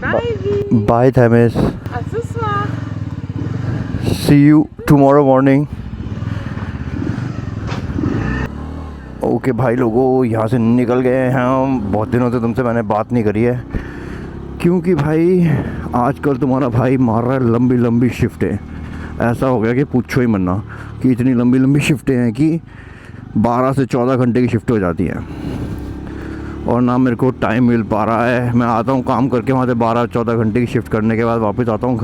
Bye, V. Bye, Thames. Asuswa. See you tomorrow morning. Okay भाई लोगों, यहाँ से निकल गए हैं हम। बहुत दिनों से तुमसे मैंने बात नहीं करी है, क्योंकि भाई आजकल तुम्हारा भाई मार रहा है लंबी लंबी शिफ्टें। ऐसा हो गया कि पूछो ही मन्ना, कि इतनी लंबी लंबी शिफ्टें हैं कि 12 से 14 घंटे की शिफ्ट हो जाती हैं, और ना मेरे को टाइम मिल पा रहा है। मैं आता हूँ काम करके वहाँ से 12-14 घंटे की शिफ्ट करने के बाद वापस आता हूँ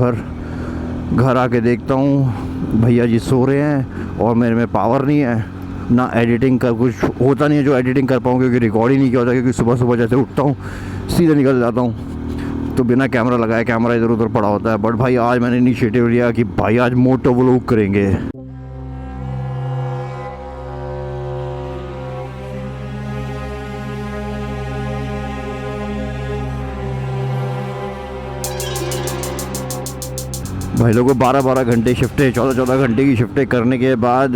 घर आके देखता हूँ भैया जी सो रहे हैं और मेरे में पावर नहीं है, ना एडिटिंग का कुछ होता नहीं है जो एडिटिंग कर पाऊँ, क्योंकि रिकॉर्ड ही नहीं किया होता। क्योंकि सुबह सुबह जैसे उठता हूँ सीधे निकल जाता हूँ, तो बिना कैमरा लगाए कैमरा इधर उधर पड़ा होता है। बट भाई आज मैंने इनिशिएटिव लिया कि भाई आज मोटो व्लॉग करेंगे। भाई लोगों 12-12 घंटे शिफ्टें, 14-14 घंटे की शिफ्टें करने के बाद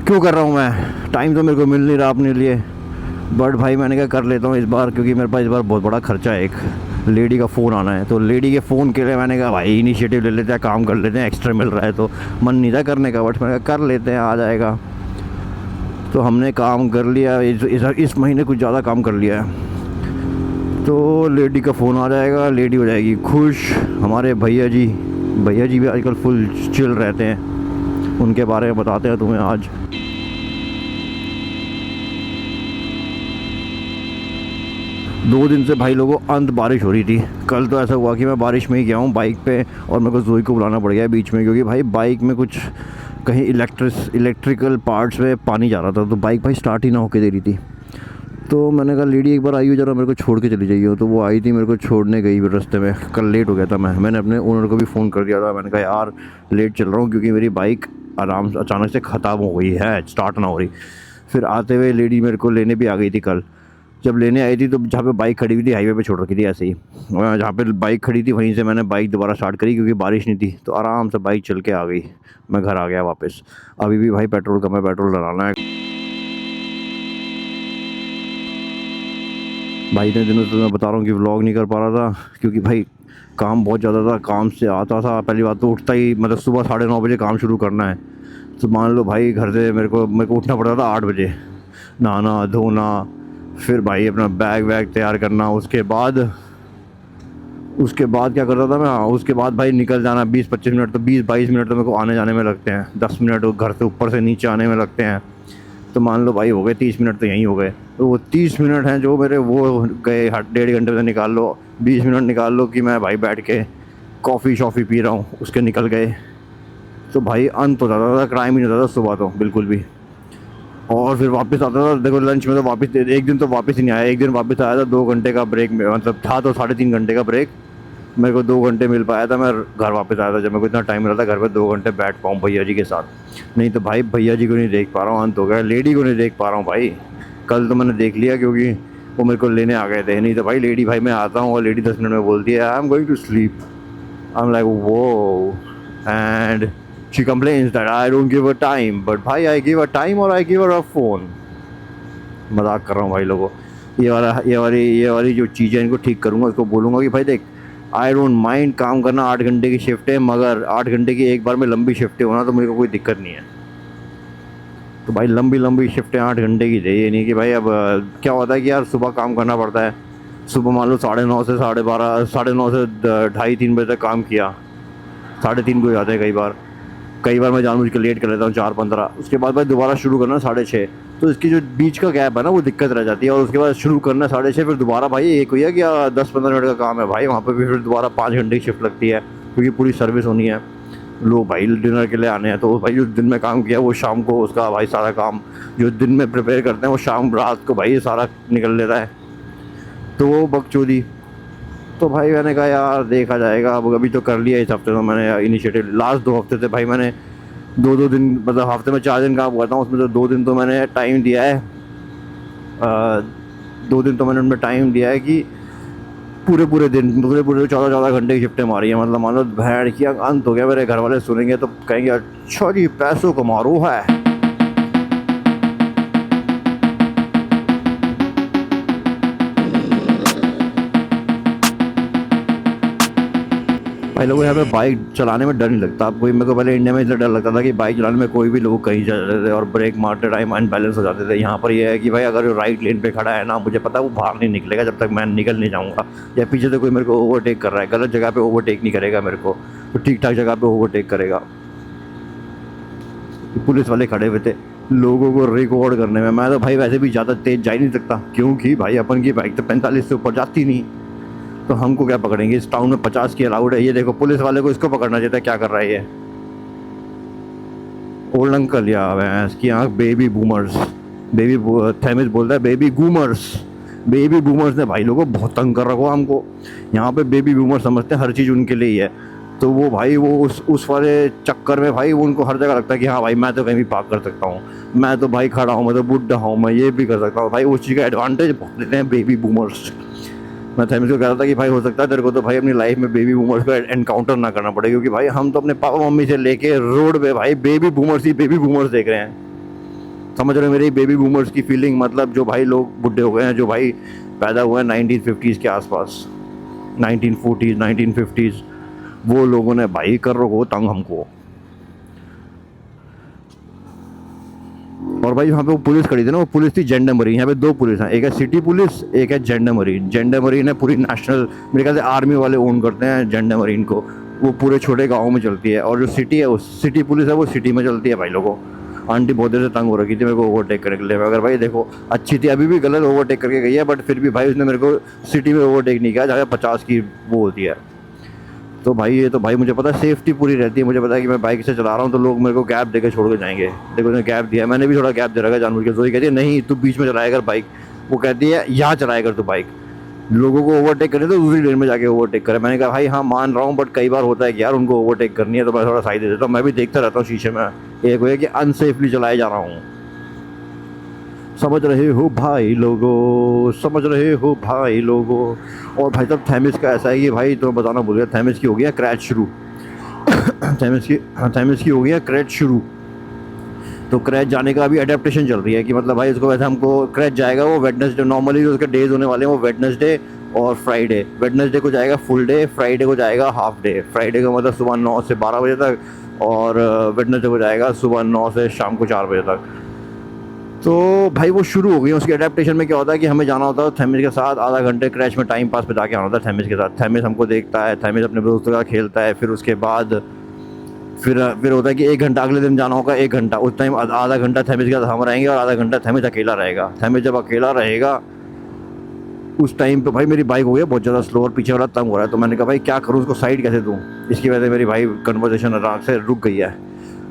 क्यों कर रहा हूँ मैं? टाइम तो मेरे को मिल नहीं रहा अपने लिए। बट भाई मैंने क्या कर लेता हूँ इस बार, क्योंकि मेरे पास इस बार बहुत बड़ा खर्चा है। एक लेडी का फ़ोन आना है, तो लेडी के फ़ोन के लिए मैंने कहा भाई इनिशिएटिव ले लेते हैं, काम कर लेते हैं। एक्स्ट्रा मिल रहा है तो मन नहीं था करने का, बट मैंने कहा कर लेते हैं, आ जाएगा। तो हमने काम कर लिया। इस महीने कुछ ज़्यादा काम कर लिया है, तो लेडी का फ़ोन आ जाएगा, लेडी हो जाएगी खुश। हमारे भैया जी भी आजकल फुल चिल रहते हैं, उनके बारे में बताते हैं तुम्हें आज। दो दिन से भाई लोगों अंत बारिश हो रही थी। कल तो ऐसा हुआ कि मैं बारिश में ही गया हूँ बाइक पे, और मेरे को जोई को बुलाना पड़ गया बीच में, क्योंकि भाई बाइक में कुछ कहीं इलेक्ट्रिकल पार्ट्स में पानी जा रहा था, तो बाइक भाई स्टार्ट ही ना होके दे रही थी। तो मैंने कहा लेडी एक बार आई हो, ज़रा मेरे को छोड़ के चली जाइए। तो वो आई थी, मेरे को छोड़ने गई रास्ते में। कल लेट हो गया था मैंने अपने ओनर को भी फ़ोन कर दिया था। मैंने कहा यार लेट चल रहा हूँ, क्योंकि मेरी बाइक आराम से अचानक से ख़त्म हो गई है, स्टार्ट ना हो रही। फिर आते हुए लेडी मेरे को लेने भी आ गई थी। कल जब लेने आई थी तो जहाँ पे बाइक खड़ी हुई थी हाईवे पे छोड़ रखी थी ऐसे ही, जहाँ पे बाइक खड़ी थी वहीं से मैंने बाइक दोबारा स्टार्ट करी, क्योंकि बारिश नहीं थी। तो आराम से बाइक चल के आ गई, मैं घर आ गया वापस। अभी भी भाई पेट्रोल कम है, पेट्रोल डलाना है। भाई इतने दिनों से मैं बता रहा हूँ कि व्लॉग नहीं कर पा रहा था, क्योंकि भाई काम बहुत ज़्यादा था। काम से आता था, पहली बात तो उठता ही मतलब सुबह 9:30 बजे काम शुरू करना है। तो मान लो भाई घर से मेरे को उठना पड़ता था 8 बजे, नहाना धोना, फिर भाई अपना बैग वैग तैयार करना। उसके बाद क्या करता था मैं? हाँ, उसके बाद भाई निकल जाना। 20-25 मिनट तो 20-22 मिनट तो मेरे को आने जाने में लगते हैं। 10 मिनट घर से ऊपर से नीचे आने में लगते हैं। तो मान लो भाई हो गए 30 मिनट तो यहीं हो गए। तो वो 30 मिनट हैं जो मेरे वो गए, 1.5 घंटे से निकाल लो, 20 मिनट निकाल लो कि मैं भाई बैठ के कॉफ़ी शॉफ़ी पी रहा हूँ, उसके निकल गए। तो भाई अंत हो जाता था, क्राइम ही नहीं होता था सुबह तो बिल्कुल भी। और फिर वापस आता था, देखो लंच में तो वापस, एक दिन तो वापस ही नहीं आया। एक दिन वापस आया था 2 घंटे का ब्रेक में, मतलब था तो 3.5 घंटे का ब्रेक। मेरे को 2 घंटे मिल पाया था, मैं घर वापस आया था जब मेरे को इतना टाइम मिला था घर पे 2 घंटे बैठ पाऊँ भैया जी के साथ। नहीं तो भाई भैया जी को नहीं देख पा रहा हूँ, अंत हो गया। लेडी को नहीं देख पा रहा हूँ भाई। कल तो मैंने देख लिया क्योंकि वो मेरे को लेने आ गए थे। नहीं तो भाई लेडी, भाई मैं आता हूँ और लेडी 10 मिनट में बोलती है I am going to sleep. I am like वो, and she complains that I don't give a time, but भाई आई गिव अ टाइम और आई गिव अ फ़ोन। मजाक कर रहा हूँ भाई लोगों। ये वाली जो चीज़ें इनको ठीक करूँगा, उसको बोलूँगा कि भाई देख, आई डोंट माइंड काम करना 8 घंटे की शिफ्ट है, मगर 8 घंटे की एक बार में लंबी शिफ्टें होना तो मेरे को कोई दिक्कत नहीं है। तो भाई लंबी लंबी शिफ्टें 8 घंटे की दे, ये नहीं कि भाई अब क्या होता है कि यार सुबह काम करना पड़ता है। सुबह मान लो 9:30 से 12:30, 9:30 से 2:30-3 बजे तक काम किया, 3:30 को हो जाते हैं कई बार मैं जानबूझ के लेट कर लेता हूँ 4:15। उसके बाद भाई दोबारा शुरू करना 6:30। तो इसकी जो बीच का गैप है ना वो दिक्कत रह जाती है। और उसके बाद शुरू करना 6:30, फिर दोबारा भाई एक हुई है कि 10-15 मिनट का काम है भाई, वहाँ पे भी फिर दोबारा 5 घंटे की शिफ्ट लगती है, क्योंकि पूरी सर्विस होनी है। लोग भाई डिनर के लिए आने हैं, तो भाई जो दिन में काम किया वो शाम को उसका भाई सारा काम जो दिन में प्रिपेयर करते हैं वो शाम रात को भाई सारा निकल लेता है। तो वो बकचोदी। तो भाई मैंने कहा यार देखा जाएगा। अब अभी तो कर लिया इस हफ्ते, तो मैंने इनिशिएटिव लास्ट 2 हफ्ते से भाई मैंने 2-2 दिन, मतलब हफ्ते में 4 दिन काम करता हूँ, उसमें तो 2 दिन तो मैंने टाइम दिया है। 2 दिन तो मैंने उनमें टाइम दिया है कि पूरे 14-14 घंटे की शिफ्टें मारी है। मतलब मान लो भैंड की अंत हो गया। मेरे घर वाले सुनेंगे तो कहेंगे अच्छा जी पैसों का मारो है। भाई लोगों यहाँ पे बाइक चलाने में डर नहीं लगता आपको। मेरे को पहले इंडिया में इसलिए डर लगता था कि बाइक चलाने में कोई भी लोग कहीं जा जाते थे और ब्रेक मारते टाइम अनबैलेंस हो जाते थे। यहाँ पर ये है कि भाई अगर वो राइट लेन पे खड़ा है ना, मुझे पता है वो बाहर नहीं निकलेगा जब तक मैं निकल नहीं जाऊँगा, या पीछे से कोई मेरे को ओवरटेक कर रहा है, गलत जगह पे ओवरटेक नहीं करेगा मेरे को, तो ठीक ठाक जगह पे ओवरटेक करेगा। पुलिस वाले खड़े हुए थे लोगों को रिकॉर्ड करने में। मैं तो भाई वैसे भी ज़्यादा तेज़ जा ही नहीं सकता, क्योंकि भाई अपन की बाइक तो 45 से ऊपर जाती नहीं, तो हमको क्या पकड़ेंगे। इस टाउन में 50 की अलाउड है। ये देखो पुलिस वाले को इसको पकड़ना चाहिए था, क्या कर रहा है ये ओल्ड अंकल या भैंस की आँख। बेबी बूमर्स, बेबी थेमिस बोलता है बेबी बूमर्स। बेबी बूमर्स ने भाई लोगों को बहुत तंग कर रखा हमको। यहाँ पे बेबी बूमर समझते हैं हर चीज़ उनके लिए ही है, तो वो भाई वो उस वाले चक्कर में भाई उनको हर जगह लगता है कि हाँ भाई मैं तो कहीं भी पार्क कर सकता हूँ, मैं तो भाई खड़ा हूँ, मैं तो बुढ़ा हूँ, मैं ये भी कर सकता हूँ। भाई उस चीज़ का एडवांटेज बहुत लेते हैं बेबी बूमर्स। मैं थेमिस को कह रहा था कि भाई हो सकता है तेरे को तो भाई अपनी लाइफ में बेबी बूमर्स को एनकाउंटर ना करना पड़े, क्योंकि भाई हम तो अपने पापा मम्मी से लेके रोड पे भाई बेबी बूमर्स ही बेबी बूमर्स देख रहे हैं। समझ रहे हो मेरी बेबी बूमर्स की फीलिंग? मतलब जो भाई लोग बुढ़े हो गए हैं, जो भाई पैदा हुए हैं 1950s के आसपास, 1940s 1950s, वो लोगों ने भाई कर रखो तंग हमको। और भाई वहाँ पे वो पुलिस खड़ी थी ना, वो पुलिस थी जेंडरमरीन। यहाँ पे दो पुलिस हैं, एक है सिटी पुलिस, एक है जेंडरमरीन। जेंडरमरीन है पूरी नेशनल, मेरे ख्याल से आर्मी वाले ओन करते हैं जेंडरमरीन को, वो पूरे छोटे गाँव में चलती है। और जो सिटी है वो सिटी पुलिस है, वो सिटी में चलती है। भाई लोगों आंटी बहुत देर से तंग हो रखी थी मेरे को ओवरटेक करने के लिए। अगर भाई देखो अच्छी थी, अभी भी गलत ओवरटेक करके गई है, बट फिर भी भाई उसने मेरे को सिटी में ओवरटेक नहीं किया जहाँ 50 की वो होती है। तो भाई ये तो भाई मुझे पता है सेफ्टी पूरी रहती है, मुझे पता है कि मैं बाइक से चला रहा हूँ तो लोग मेरे को गैप देकर छोड़ के जाएंगे। देखो उसने गैप दिया, मैंने भी थोड़ा गैप दे रखा है जानबूझ के। जोई कहती है नहीं तू बीच में चलाया कर बाइक, वो कहती है यहाँ चलाया कर तू बाइक, लोगों को ओवरटेक करे तो दूसरी लेन में जाके ओवरटेक करे। मैंने कहा भाई हाँ मान रहा हूँ, बट कई बार होता है कि यार उनको ओवरटेक करनी है तो मैं थोड़ा साइड दे देता हूँ। मैं भी देखता रहता हूँ शीशे में, एक हो कि अनसेफली चलाए जा रहा हूँ। समझ रहे हो भाई लोगों, समझ रहे हो भाई लोगों। और भाई साहब थेमिस का ऐसा है कि भाई तो बताना भूल गया, थेमिस की हो गया क्रैच शुरू। थेमिस की हो गया क्रैच शुरू। तो क्रैच जाने का अभी अडेप्टेशन चल रही है कि मतलब भाई उसको वैसे हमको क्रैच जाएगा वो वेडनेसडे, नॉर्मली जो उसके डेज होने वाले हैं वो वेडनेसडे और फ्राइडे। वेडनेसडे को जाएगा फुल डे, फ्राइडे को जाएगा हाफ डे। फ्राइडे का मतलब सुबह 9 से 12 बजे तक, और वेडनेसडे को जाएगा सुबह 9 से शाम को 4 बजे तक। तो भाई वो शुरू हो गई। उसकी अडेप्टेशन में क्या होता है कि हमें जाना होता है थेमिस के साथ, आधा घंटे क्रैच में टाइम पास बिता के आना होता है थेमिस के साथ। थेमिस हमको देखता है, थेमिस अपने दोस्तों का खेलता है, फिर उसके बाद फिर होता है कि 1 घंटा अगले दिन जाना होगा, 1 घंटा उस टाइम आधा घंटा थेमिस के साथ हम रहेंगे और आधा घंटा थेमिस अकेला रहेगा। थेमिस जब अकेला रहेगा उस टाइम पे भाई मेरी बाइक हो गई बहुत ज़्यादा स्लो और पीछे वाला तंग हो रहा है। तो मैंने कहा भाई क्या करूँ, उसको साइड कैसे दूँ। इसकी वजह से मेरी भाई कन्वर्सेशन आराम से रुक गई है,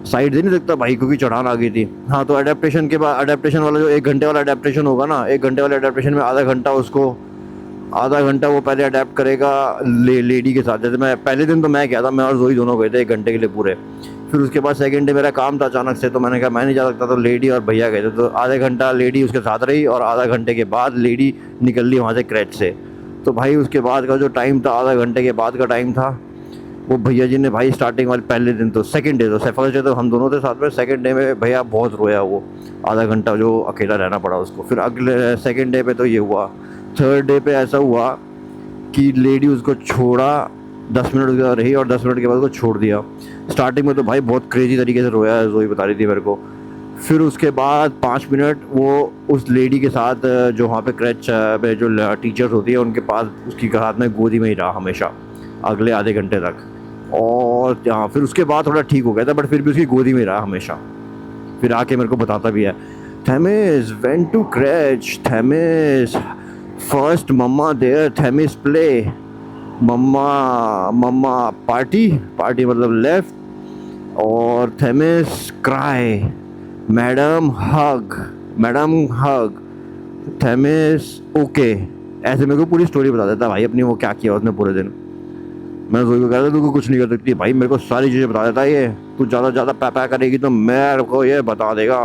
साइड दे नहीं सकता भाई क्योंकि चढ़ान आ गई थी। हाँ तो अडेप्टेशन के बाद, अडेप्टेशन वाला जो 1 घंटे वाला अडेप्टेशन होगा ना, 1 घंटे वाले अडेप्टेशन में आधा घंटा वो पहले अडेप्ट करेगा लेडी के साथ। जैसे मैं पहले दिन तो मैं गया था, मैं और जोई दोनों गए थे 1 घंटे के लिए पूरे। फिर उसके बाद सेकंड डे मेरा काम था अचानक से, तो मैंने कहा मैं नहीं जा सकता, तो लेडी और भैया गए थे। तो आधे घंटा लेडी उसके साथ रही और आधा घंटे के बाद लेडी निकल ली वहाँ से क्रैच से। तो भाई उसके बाद का जो टाइम था, आधा घंटे के बाद का टाइम था, वो भैया जी ने भाई स्टार्टिंग वाले पहले दिन तो, सेकंड डे तो फर्स्ट डे तो हम दोनों थे साथ में, सेकंड डे में भैया बहुत रोया वो, आधा घंटा जो अकेला रहना पड़ा उसको। फिर अगले सेकंड डे पे तो ये हुआ। थर्ड डे पे ऐसा हुआ कि लेडी उसको छोड़ा, 10 मिनट उसके साथ रही और 10 मिनट के बाद उसको छोड़ दिया। स्टार्टिंग में तो भाई बहुत क्रेजी तरीके से रोया, जोई बता रही थी मेरे को। फिर उसके बाद 5 मिनट वो उस लेडी के साथ जो वहाँ पे क्रैच पे जो टीचर्स होती है उनके पास, उसकी हाथ में गोदी में ही रहा हमेशा अगले आधे घंटे तक। और हाँ फिर उसके बाद थोड़ा ठीक हो गया था, बट फिर भी उसकी गोदी में रहा हमेशा। फिर आके मेरे को बताता भी है, Themis went to creche, Themis first mamma there, Themis play, mamma party मतलब लेफ्ट, और Themis cry, madam hug, Themis okay. ऐसे मेरे को पूरी स्टोरी बता देता भाई अपनी, वो क्या किया उसने पूरे दिन। मैं जोई को कह रहा था तू कुछ नहीं कर सकती भाई, मेरे को सारी चीज़ें बता देता है ये, तू ज़्यादा पैपा करेगी तो मेरे को ये बता देगा।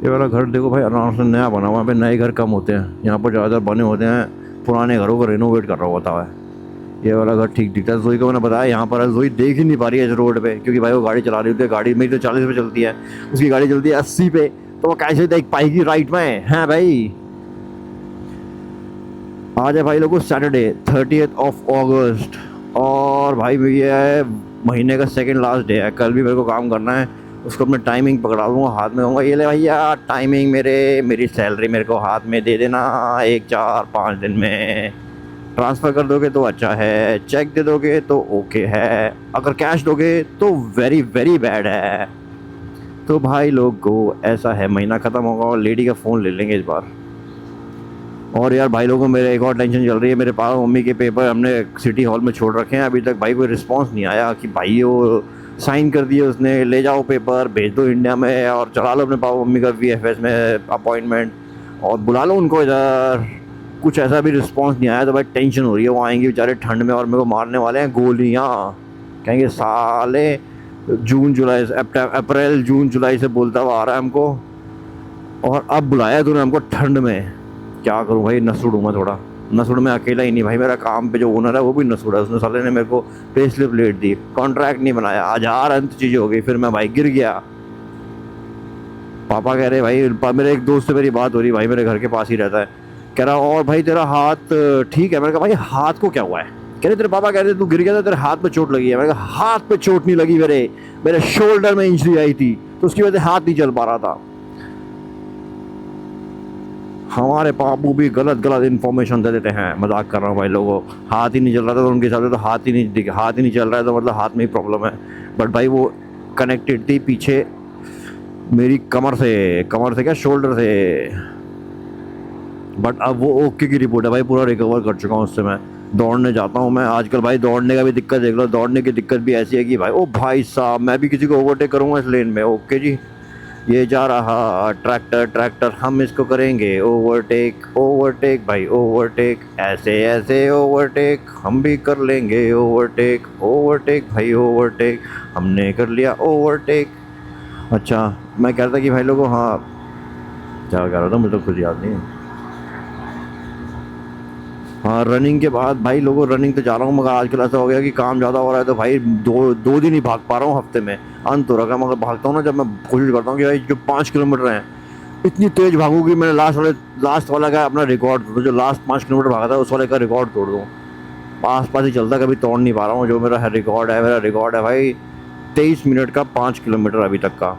ये वाला घर देखो भाई आराम से नया बना हुआ है, यहाँ पे नए घर कम होते हैं, यहाँ पर ज़्यादातर बने होते हैं पुराने घरों को रेनोवेट कर रहा होता है। ये वाला घर ठीक दिखता है। जोई को मैंने बताया यहाँ पर जोई देख ही नहीं पा रही है इस रोड पे, क्योंकि भाई वो गाड़ी चला रही होती है, गाड़ी मेरी तो 40 पे चलती है, उसकी गाड़ी चलती है 80 पे, तो वो कैसे देख पाएगी राइट में। हैं भाई आज है भाई लोगों सैटरडे 30 अगस्त, और भाई ये है महीने का सेकंड लास्ट डे है। कल भी मेरे को काम करना है, उसको अपने टाइमिंग पकड़ा दूँगा, हाथ में दूँगा, ये ले भैया टाइमिंग मेरी सैलरी मेरे को हाथ में दे देना, 1 4 5 दिन में ट्रांसफ़र कर दोगे तो अच्छा है, चेक दे दोगे तो ओके है, अगर कैश दोगे तो वेरी वेरी बैड है। तो भाई लोग को ऐसा है, महीना ख़त्म होगा और लेडी का फ़ोन ले लेंगे इस बार। और यार भाई लोगों को मेरे एक और टेंशन चल रही है, मेरे पापा मम्मी के पेपर हमने सिटी हॉल में छोड़ रखे हैं, अभी तक भाई कोई रिस्पांस नहीं आया कि भाई वो साइन कर दिए उसने, ले जाओ पेपर भेज दो इंडिया में और चला लो अपने पापा मम्मी का VFS में अपॉइंटमेंट और बुला लो उनको इधर। कुछ ऐसा भी रिस्पांस नहीं आया, तो भाई टेंशन हो रही है, वो आएंगे बेचारे ठंड में और मेरे को मारने वाले हैं गोलियाँ। कहेंगे साले जून जुलाई से अप्रैल जून जुलाई से बोलता हुआ आ रहा है हमको, और अब बुलाया तूने हमको ठंड में। क्या करूं भाई, नसुड़ हूँ मैं थोड़ा। नसुड़ में अकेला ही नहीं भाई, मेरा काम पे जो ओनर है वो भी नसुड़ है, उसने साले ने मेरे को pay slip let the, contract नहीं बनाया, हजार अंत चीज़ें हो गई, फिर मैं भाई गिर गया। पापा कह रहे भाई, मेरे एक दोस्त से मेरी बात हो रही, भाई मेरे घर के पास ही रहता है, कह रहा और भाई तेरा हाथ ठीक है? मैंने कहा भाई हाथ को क्या हुआ है? कह रहे तेरे पापा कह रहे तू गिर गया था, तेरे हाथ पे चोट लगी है। मैंने कहा हाथ पे चोट नहीं लगी, मेरे शोल्डर में इंजरी आई थी, तो उसकी वजह से हाथ नहीं चल पा रहा था। हमारे पापू भी गलत गलत इन्फॉर्मेशन दे देते हैं। मजाक कर रहा हूँ भाई लोगों, हाथ ही नहीं चल रहा था तो उनके हिसाब से तो हाथ ही नहीं चल रहा है, तो मतलब हाथ में ही प्रॉब्लम है। बट भाई वो कनेक्टेड थी पीछे मेरी कमर से क्या शोल्डर से। बट अब वो ओके की रिपोर्ट है भाई, पूरा रिकवर कर चुका हूँ उससे। मैं दौड़ने जाता हूँ मैं आजकल भाई, दौड़ने का भी दिक्कत देख लो, दौड़ने की दिक्कत भी ऐसी है कि भाई ओ भाई साहब, मैं भी किसी को ओवरटेक करूँगा इस लेन में, ओके जी ये जा रहा ट्रैक्टर हम इसको करेंगे ओवरटेक भाई, ओवरटेक ऐसे ओवरटेक हम भी कर लेंगे, ओवरटेक भाई ओवरटेक हमने कर लिया ओवरटेक। अच्छा मैं कह रहा था कि भाई लोगों, हाँ क्या कह रहा था मुझे तो खुद याद नहीं। हाँ रनिंग के बाद भाई लोगों, रनिंग तो जा रहा हूँ मगर आजकल ऐसा हो गया कि काम ज़्यादा हो रहा है, तो भाई दो दिन ही भाग पा रहा हूँ हफ्ते में, अंत हो रखा है। मगर भागता हूँ ना, जब मैं कोशिश करता हूँ कि भाई जो 5 किलोमीटर हैं इतनी तेज़ भागूँ कि मैंने लास्ट वाला का अपना रिकॉर्ड तोड़, जो लास्ट 5 किलोमीटर भागा था उस वाले का रिकॉर्ड तोड़ दूँ। आस पास ही चलता, कभी तोड़ नहीं पा रहा हूँ। जो मेरा रिकॉर्ड है, भाई 23 मिनट का 5 किलोमीटर अभी तक का,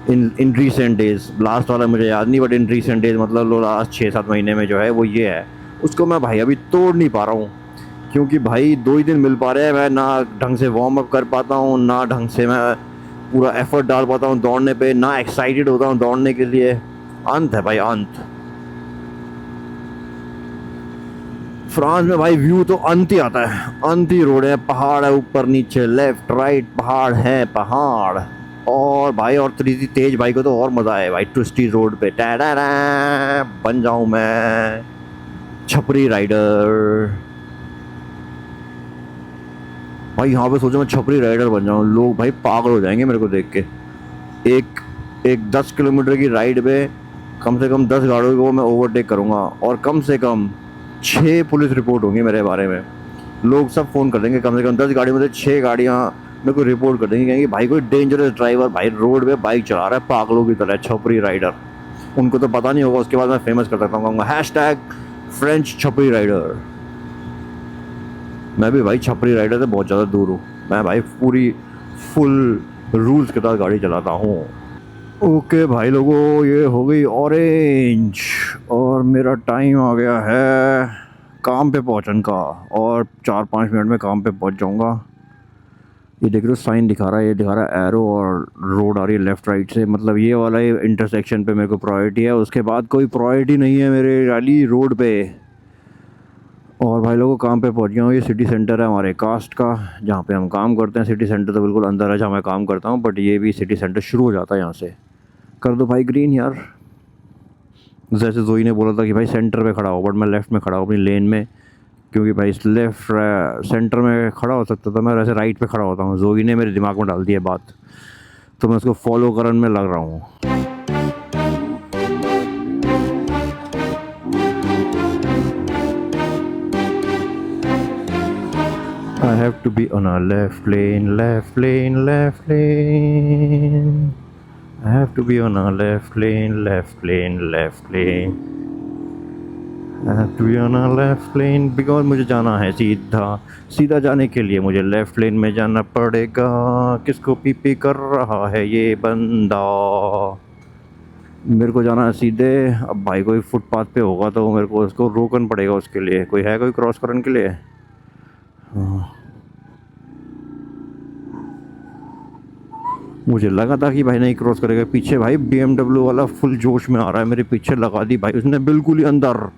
इन रीसेंट डेज। लास्ट वाला मुझे याद नहीं, बट इन रीसेंट डेज मतलब लास्ट 6 7 महीने में जो है वो ये है। उसको मैं भाई अभी तोड़ नहीं पा रहा हूँ, क्योंकि भाई 2 ही दिन मिल पा रहे हैं, मैं ना ढंग से वार्म अप कर पाता हूँ, ना ढंग से मैं पूरा एफर्ट डाल पाता हूँ दौड़ने पे, ना एक्साइटेड होता हूँ दौड़ने के लिए। अंत है भाई अंत। फ्रांस में भाई व्यू तो अंत ही आता है, अंत ही रोड है, पहाड़ है ऊपर नीचे लेफ्ट राइट, पहाड़ है पहाड़। और भाई और तेज भाई को तो और मज़ा है भाई, ट्विस्टी रोड पे टाडा बन जाऊँ मैं छपरी राइडर। भाई यहाँ पे सोचो मैं छपरी राइडर बन जाऊँ, लोग भाई पागल हो जाएंगे मेरे को देख के। एक एक 10 किलोमीटर की राइड पे कम से कम 10 गाड़ियों को मैं ओवरटेक करूँगा, और कम से कम 6 पुलिस रिपोर्ट होंगी मेरे बारे में। लोग सब फ़ोन कर देंगे, कम से कम 10 गाड़ी में से 6 गाड़ियाँ मेरे को रिपोर्ट कर देंगे, कहेंगे भाई कोई डेंजरस ड्राइवर भाई रोड पे बाइक चला रहा है पागलों की तरह, छपरी राइडर। उनको तो पता नहीं होगा, उसके बाद मैं फेमस कर सकता हूँ, कहूँगा हैशटैग फ्रेंच छपरी राइडर। मैं भी भाई छपरी राइडर से बहुत ज़्यादा दूर हूँ, मैं भाई पूरी फुल रूल्स के साथ गाड़ी चलाता हूँ। ओके भाई लोगों, ये हो गई ऑरेंज और मेरा टाइम आ गया है काम पे पहुंचने का, और 4 5 मिनट में काम पे पहुंच जाऊंगा। ये देख रहे हो साइन दिखा रहा है, ये दिखा रहा है एरो, और रोड आ रही है लेफ़्ट राइट से, मतलब ये वाला इंटरसेक्शन पे मेरे को प्रायोरिटी है, उसके बाद कोई प्रायोरिटी नहीं है मेरे वाली रोड पे। और भाई लोगों काम पे पहुंच गया हूँ। ये सिटी सेंटर है हमारे कास्ट का, जहाँ पे हम काम करते हैं। सिटी सेंटर तो बिल्कुल अंदर है जहाँ मैं काम करता हूँ, बट ये भी सिटी सेंटर शुरू हो जाता है यहाँ से। कर दो भाई ग्रीन यार। जैसे जोई ने बोला था कि भाई सेंटर पे खड़ा हो, बट मैं लेफ़्ट में खड़ा हूँ अपनी लेन में, क्योंकि भाई इस लेफ़्ट सेंटर में खड़ा हो सकता था मैं, वैसे राइट पे खड़ा होता हूँ। जोई ने मेरे दिमाग में डाल दी है बात, तो मैं उसको फॉलो करने में लग रहा हूँ। I have to be on a left lane, left lane, left lane. I have to be on a left lane, left lane, left lane. To be on a left lane because मुझे जाना है सीधा। सीधा जाने के लिए मुझे left लेन में जाना पड़ेगा। किसको पीपी कर रहा है ये बंदा? मेरे को जाना है सीधे। अब भाई कोई फुटपाथ पे होगा तो मेरे को उसको रोकना पड़ेगा, उसके लिए कोई है कोई क्रॉस करने के लिए? हाँ। मुझे लगा था कि भाई नहीं क्रॉस करेगा। पीछे भाई BMW वाला फुल जोश में आ रहा है, मेरे पीछे लगा दी भाई उसने बिल्कुल ही अंदर।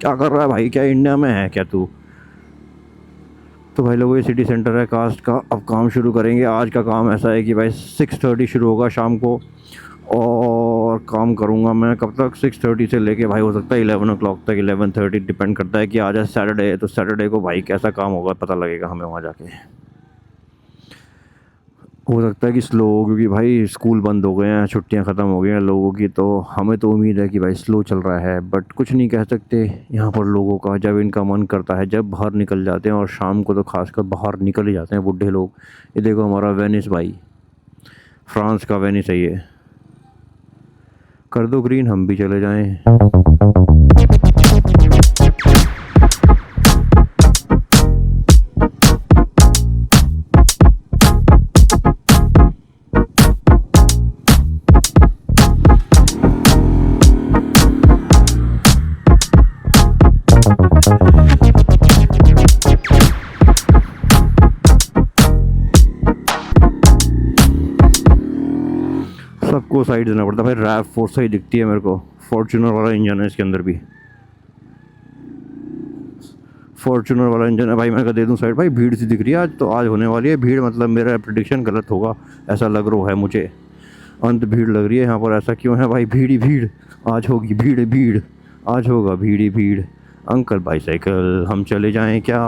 क्या कर रहा है भाई? क्या इंडिया में है क्या तू? तो भाई लोगों ये सिटी सेंटर है कास्ट का। अब काम शुरू करेंगे। आज का काम ऐसा है कि भाई 6:30 शुरू होगा शाम को, और काम करूँगा मैं कब तक? 6:30 से लेके भाई हो सकता है 11 o'clock तक, 11:30, डिपेंड करता है कि आज है सैटरडे है तो सैटरडे को भाई कैसा काम होगा पता लगेगा हमें वहाँ जाके। हो सकता है कि स्लो हो क्योंकि भाई स्कूल बंद हो गए हैं, छुट्टियां ख़त्म हो गई हैं लोगों की, तो हमें तो उम्मीद है कि भाई स्लो चल रहा है, बट कुछ नहीं कह सकते यहाँ पर लोगों का। जब इनका मन करता है जब बाहर निकल जाते हैं, और शाम को तो खासकर बाहर निकल ही जाते हैं बूढ़े लोग। ये देखो हमारा वेनिस भाई, फ्रांस का वेनिस है ये। कर दो ग्रीन, हम भी चले जाएं। सबको साइड देना पड़ता है भाई। रैव 4 सही दिखती है मेरे को। फॉर्च्यूनर वाला इंजन है इसके अंदर भी। फॉर्च्यूनर वाला इंजन है भाई। मैं कहा दे दूँ साइड? भाई भीड़ सी दिख रही है आज तो, आज होने वाली है भीड़, मतलब मेरा प्रिडिक्शन गलत होगा ऐसा लग रहा है मुझे। अंत भीड़ लग रही है यहाँ पर। ऐसा क्यों है भाई? भीड़ ही भीड़ आज होगी, भीड़ ही भीड़ आज होगा, भीड़ ही भीड़। अंकल बाईसाइकिल हम चले जाएं क्या?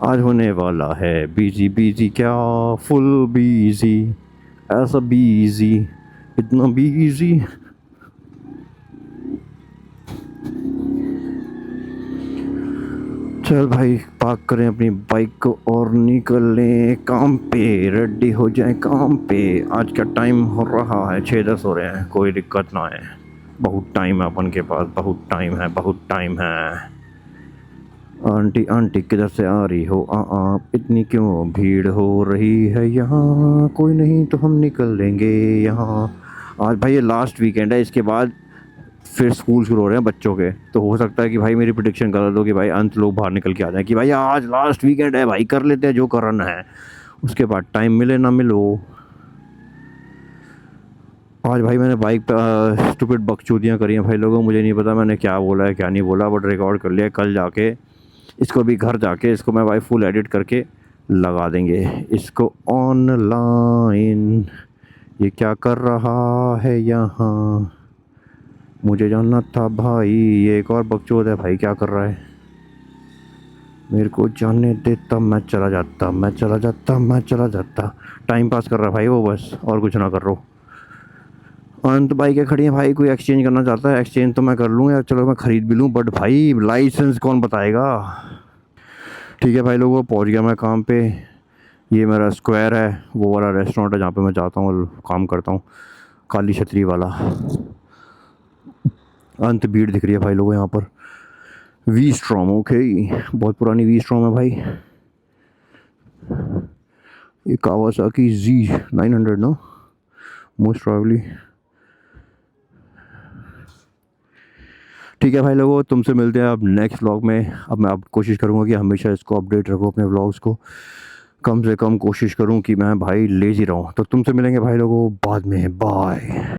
आज होने वाला है बिजी बिजी, क्या फुल बिजी, ऐसा बिजी, इतना बिजी। चल भाई पार्क करें अपनी बाइक को और निकलें काम पे, रेडी हो जाए काम पे। आज का टाइम हो रहा है 6:10 हो रहे हैं, कोई दिक्कत ना है, बहुत टाइम है अपन के पास, बहुत टाइम है, बहुत टाइम है। आंटी आंटी किधर से आ रही हो? इतनी क्यों भीड़ हो रही है यहाँ? कोई नहीं तो हम निकल लेंगे यहाँ। आज भाई ये लास्ट वीकेंड है, इसके बाद फिर स्कूल शुरू हो रहे हैं बच्चों के, तो हो सकता है कि भाई मेरी प्रिडिक्शन गलत हो कि भाई अंत लोग बाहर निकल के आ जाएं कि भाई आज लास्ट वीकेंड है भाई, कर लेते हैं जो करना है, उसके बाद टाइम मिले ना मिलो। आज भाई मैंने बाइक पे स्टूपिड बकचोदियाँ करी हैं भाई लोगों, मुझे नहीं पता मैंने क्या बोला है क्या नहीं बोला, बट रिकॉर्ड कर लिया। कल जाके इसको भी घर जाके इसको मैं भाई फुल एडिट करके लगा देंगे इसको ऑनलाइन। ये क्या कर रहा है यहाँ? मुझे जानना था भाई। ये एक और बकचोद है भाई, क्या कर रहा है? मेरे को जानने देता, मैं चला जाता, मैं चला जाता, मैं चला जाता। टाइम पास कर रहा है भाई वो बस, और कुछ ना कर रो। अनंत बाइकें खड़ी हैं भाई, कोई एक्सचेंज करना चाहता है? एक्सचेंज तो मैं कर लूँ यार, चलो मैं ख़रीद भी लूँ, बट भाई लाइसेंस कौन बताएगा? ठीक है भाई लोगों, पहुँच गया मैं काम पे। ये मेरा स्क्वायर है, वो वाला रेस्टोरेंट है जहाँ पे मैं जाता हूँ और काम करता हूँ, काली छतरी वाला। अंत भीड़ दिख रही है भाई लोगों यहाँ पर। वी स्ट्रॉम, ओके, बहुत पुरानी वी स्ट्रॉम है भाई। ये कावासाकी Z900 ना, मोस्ट प्रॉबली। ठीक है भाई लोगों, तुमसे मिलते हैं अब नेक्स्ट व्लॉग में। अब मैं अब कोशिश करूँगा कि हमेशा इसको अपडेट रखूँ अपने व्लॉग्स को, कम से कम कोशिश करूँ कि मैं भाई लेजी रहूँ। तो तुमसे मिलेंगे भाई लोगों बाद में, बाय।